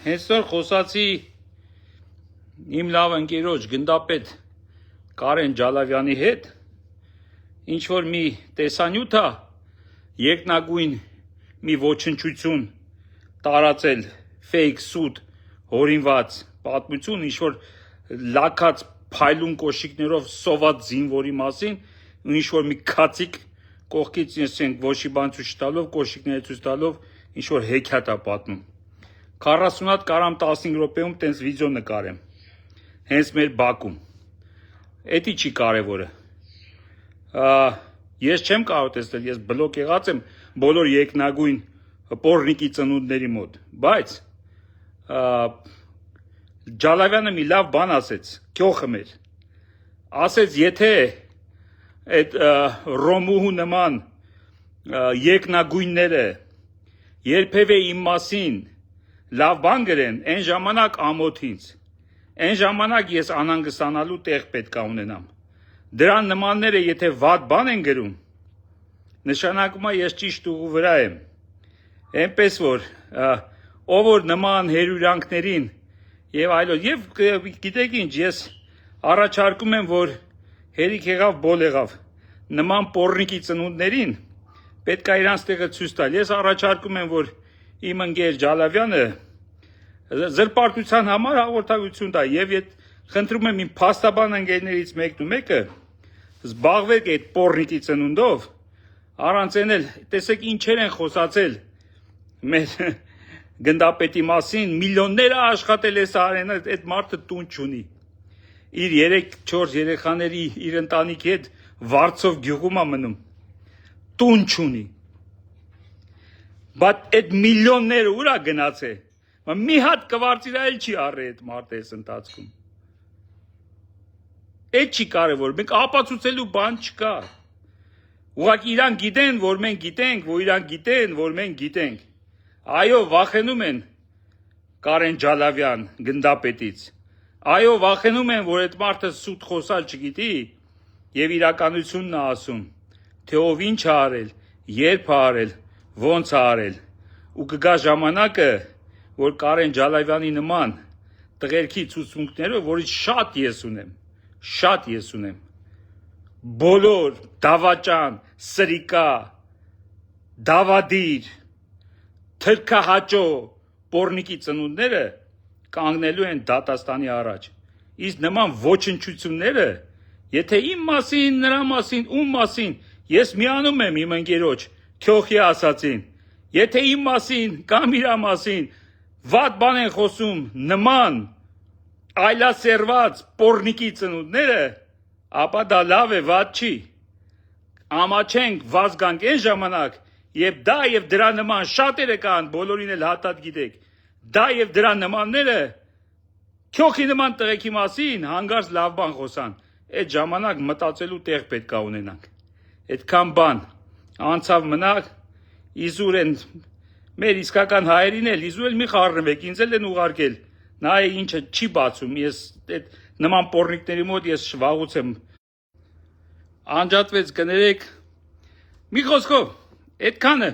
Հենց նոր խոսացի իմ լավ ընկերոջ գնդապետ Կարեն Ջալավյանի հետ, ինչ որ մի տեսանյութ է, երկնագույն մի ոչնչություն տարածել, fake սուտ, հորինված պատմություն, ինչ որ լաքած փայլուն կոշիկներով սոված զինվորի մասին, ինչ որ մի քացիկ կողքից ոչի բան ցույց տալով, կոշիկները ցույց տալով, ինչ որ հեքիաթ է պատմում։ 40 հատ կարամ 15 րոպեում տենց վիդեո նկարեմ, հենց մեր բակում, էդի չի կարևորը, ես չեմ կարող տեսնել, ես բլոկ եղած եմ բոլոր երկնագույն պոռնիկի ծնունդների մոտ, բայց Ջալավյանը մի լավ բան ասեց, քյոխը մեր, ասեց եթե այդ ռոմուհու նման երկնագույնները երբևէ իմ մասին լավ բան գրեն, այն ժամանակ ամոթ ինձ, այն ժամանակ ես անհանգստանալու տեղ պետք է ունենամ, դրան նմանները եթե վատ բան են գրում, նշանակում է ես ճիշտ ուղու վրա եմ, այնպես որ ով որ նման հերյուրանքներին եւ այլոց, եւ գիտեք ինչ, ես առաջարկում եմ, որ հերիք եղավ բոլ եղավ, նման պոռնիկի ծնունդներին պետք է իրանց տեղը ցույց տալ, ես առաջարկում եմ, որ իմ ընկեր Ջալավյանը զրպարտության համար հաղորդակցություն տա եւ խնդրում եմ իմ փաստաբան ընկերներից մեկն ու մեկը զբաղվեք այդ պոռնիկի ծնունդով, առանց այն էլ տեսեք ինչեր են խոսացել մեր գնդապետի մասին, միլիոններ աշխատել է սարենը, այդ մարդը տուն չունի, իր 3-4 երեխաների իր ընտանիքի հետ Վարդցով գյուղում է մնում, տուն չունի, բայց այդ միլիոնները ուր է գնացել, մի հատ կվարծիրայել չի առել այդ մարդը այս ընթացքում, այդ չի կարևոր, մենք ապացուցելու բան չկա, ուղղակի իրան գիտեն, որ մենք գիտենք, որ իրան գիտեն, որ մենք գիտենք, այո, վախենում են Կարեն Ջալավյան գնդապետից, այո, վախենում են, որ այդ մարդը սուտ խոսալ չգիտի եւ իրականությունն է ասում, թե ով ինչ է արել, երբ է արել, ոնց է արել, ու կգա ժամանակը, որ Կարեն Ջալավյանի նման տղերքի ցուցմունքներով, որից շատ ես ունեմ, բոլոր դավաճան, սրիկա, դավադիր, թրքահաճո պոռնիկի ծնունդները կանգնելու են դատաստանի առաջ, իսկ նման ոչնչությունները, եթե իմ մասին, նրա մասին, ում մասին, ես միանում եմ իմ ընկերոջ, քյոխի ասացին, եթե իմ մասին կամ իրա մասին վատ բան են խոսում նման այլասերված պոռնիկի ծնունդները, ապա դա լավ է, վատ չի, ամաչենք վազգանք այն ժամանակ, եւ դա եւ դրա նման շատերը կան, բոլորին էլ հատատ գիտեք, դա եւ դրա նմանները քյոխի նման տղեկի մասին հանգարց լավ բան խոսան, այդ ժամանակ մտածելու տեղ պետք է ունենանք, այդքան բան, անցավ մնաք, իզուր են, մեր իսկական հայերին էլ, իզուր էլ մի խառնվեք, ինձ էլ են ուղարկել, նա է ինչը չի բացում, ես նման պոռնիկների մոտ ես վաղուց եմ, անջատվեց կներեք, մի խոսքով, այդքանը,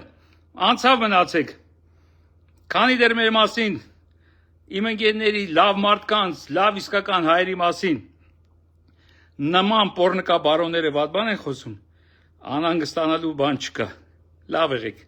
անցավ մնացեք, քանի դեռ մեր մասին, իմ ընկերների լավ մարդկանց, լավ իսկական հայերի մասին, նման պոռնկա բարոնները վատ բան են խոսում, անհանգստանալու բան չկա, լավ եղեք։